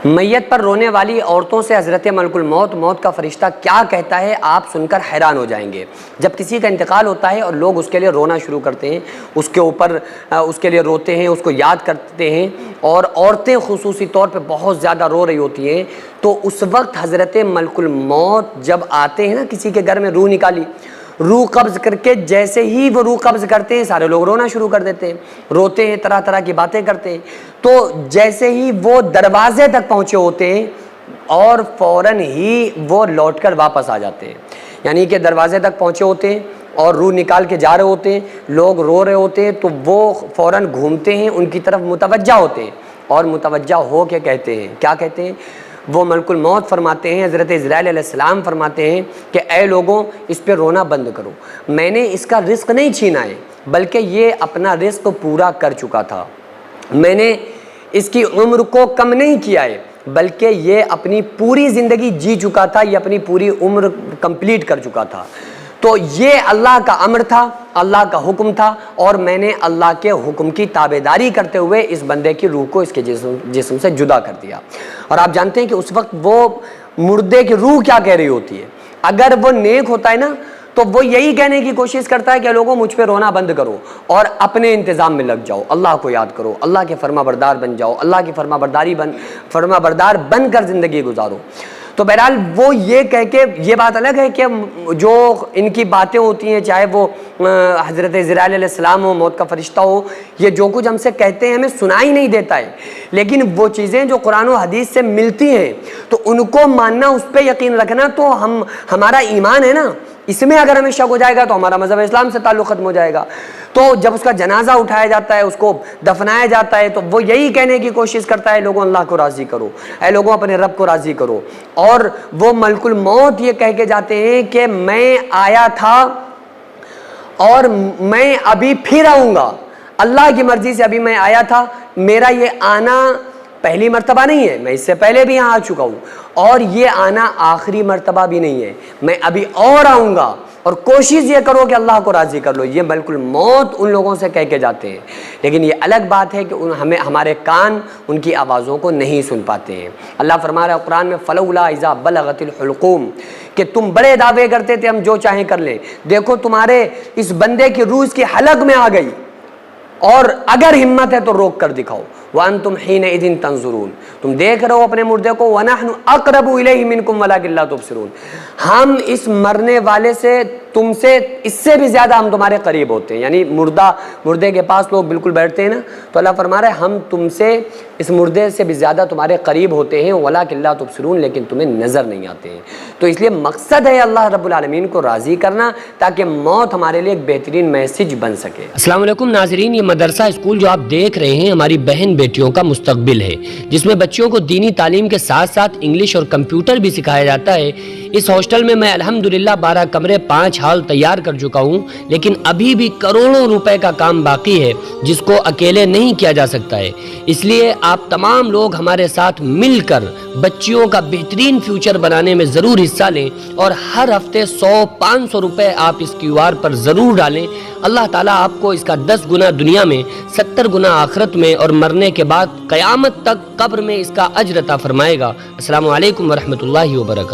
میت پر رونے والی عورتوں سے حضرت ملک الموت موت کا فرشتہ کیا کہتا ہے آپ سن کر حیران ہو جائیں گے۔ جب کسی کا انتقال ہوتا ہے اور لوگ اس کے لیے رونا شروع کرتے ہیں، اس کے اوپر اس کے لیے روتے ہیں، اس کو یاد کرتے ہیں، اور عورتیں خصوصی طور پہ بہت زیادہ رو رہی ہوتی ہیں، تو اس وقت حضرت ملک الموت جب آتے ہیں نا، کسی کے گھر میں روح نکالی، روح قبض کر کے جیسے ہی وہ روح قبض کرتے ہیں سارے لوگ رونا شروع کر دیتے ہیں، روتے ہیں، طرح طرح کی باتیں کرتے ہیں۔ تو جیسے ہی وہ دروازے تک پہنچے ہوتے ہیں اور فوراً ہی وہ لوٹ کر واپس آ جاتے ہیں، یعنی کہ دروازے تک پہنچے ہوتے ہیں اور روح نکال کے جا رہے ہوتے ہیں، لوگ رو رہے ہوتے ہیں، تو وہ فوراً گھومتے ہیں، ان کی طرف متوجہ ہوتے ہیں اور متوجہ ہو کے کہتے ہیں، کیا کہتے ہیں؟ وہ ملک الموت فرماتے ہیں، حضرت عزرائیل علیہ السلام فرماتے ہیں کہ اے لوگوں، اس پہ رونا بند کرو، میں نے اس کا رزق نہیں چھینا ہے بلکہ یہ اپنا رزق پورا کر چکا تھا، میں نے اس کی عمر کو کم نہیں کیا ہے بلکہ یہ اپنی پوری زندگی جی چکا تھا، یہ اپنی پوری عمر کمپلیٹ کر چکا تھا۔ تو یہ اللہ کا امر تھا، اللہ کا حکم تھا، اور میں نے اللہ کے حکم کی تابعداری کرتے ہوئے اس بندے کی روح کو اس کے جسم سے جدا کر دیا۔ اور آپ جانتے ہیں کہ اس وقت وہ مردے کی روح کیا کہہ رہی ہوتی ہے؟ اگر وہ نیک ہوتا ہے نا تو وہ یہی کہنے کی کوشش کرتا ہے کہ لوگوں مجھ پہ رونا بند کرو اور اپنے انتظام میں لگ جاؤ، اللہ کو یاد کرو، اللہ کے فرما بردار بن جاؤ، اللہ کی فرما بردار بن کر زندگی گزارو۔ تو بہرحال وہ یہ کہہ کے، یہ بات الگ ہے کہ جو ان کی باتیں ہوتی ہیں، چاہے وہ حضرت عزرائیل علیہ السلام ہو، موت کا فرشتہ ہو، یہ جو کچھ ہم سے کہتے ہیں ہمیں سنائی نہیں دیتا ہے، لیکن وہ چیزیں جو قرآن و حدیث سے ملتی ہیں تو ان کو ماننا، اس پہ یقین رکھنا تو ہمارا ایمان ہے نا، اس میں اگر ہمیں شک ہو جائے گا تو ہمارا مذہب اسلام سے تعلق ختم ہو جائے گا۔ تو جب اس کا جنازہ اٹھایا جاتا ہے، اس کو دفنایا جاتا ہے، تو وہ یہی کہنے کی کوشش کرتا ہے لوگوں اللہ کو راضی کرو، اے لوگوں اپنے رب کو راضی کرو، اور وہ ملک الموت یہ کہہ کے جاتے ہیں کہ میں آیا تھا اور میں ابھی پھر آؤں گا، اللہ کی مرضی سے ابھی میں آیا تھا، میرا یہ آنا پہلی مرتبہ نہیں ہے، میں اس سے پہلے بھی یہاں آ چکا ہوں، اور یہ آنا آخری مرتبہ بھی نہیں ہے، میں ابھی اور آؤں گا، اور کوشش یہ کرو کہ اللہ کو راضی کر لو۔ یہ ملک الموت ان لوگوں سے کہہ کے جاتے ہیں، لیکن یہ الگ بات ہے کہ ہمارے کان ان کی آوازوں کو نہیں سن پاتے ہیں۔ اللہ فرما رہا ہے قرآن میں فَلَوْلَا إِذَا بَلَغَتِ الْحُلْقُومَ، کہ تم بڑے دعوے کرتے تھے ہم جو چاہیں کر لیں، دیکھو تمہارے اس بندے کی روح اس کی حلق میں آ گئی، اور اگر ہمت ہے تو روک کر دکھاؤ، وَأَنْتُمْ حِينَئِذٍ تَنْظُرُونَ، تم دیکھ رہے ہو اپنے مردے کو، وَنَحْنُ أَقْرَبُ إِلَيْهِ مِنْكُمْ وَلَكِنْ لَا تُبْصِرُونَ، ہم اس مرنے والے سے، تم سے، اس سے بھی زیادہ ہم تمہارے قریب ہوتے ہیں، یعنی مردے کے پاس لوگ بالکل بیٹھتے ہیں نا، تو اللہ فرما رہا ہے ہم تم سے، اس مردے سے بھی زیادہ تمہارے قریب ہوتے ہیں، وَلَكِنْ لَا تُبْصِرُونَ، لیکن تمہیں نظر نہیں آتے ہیں۔ تو اس لیے مقصد ہے اللہ رب العالمین کو راضی کرنا، تاکہ موت ہمارے لیے ایک بہترین میسج بن سکے۔ السلام علیکم ناظرین، یہ مدرسہ اسکول جو آپ دیکھ رہے ہیں ہماری بہن بیٹیوں کا مستقبل ہے، جس میں بچوں کو دینی تعلیم کے ساتھ ساتھ انگلش اور کمپیوٹر بھی سکھایا جاتا ہے۔ اس ہاسٹل میں میں الحمدللہ 12 کمرے 5 ہال تیار کر چکا ہوں، لیکن ابھی بھی کروڑوں روپے کا کام باقی ہے جس کو اکیلے نہیں کیا جا سکتا ہے۔ اس لیے آپ تمام لوگ ہمارے ساتھ مل کر بچیوں کا بہترین فیوچر بنانے میں ضرور حصہ لیں، اور ہر ہفتے 100-500 روپے آپ اس QR پر ضرور ڈالیں۔ اللہ تعالیٰ آپ کو اس کا 10 گنا دنیا میں، 70 گنا آخرت میں، اور مرنے کے بعد قیامت تک قبر میں اس کا اجر عطا فرمائے گا۔ السلام علیکم ورحمۃ اللہ وبرکاتہ۔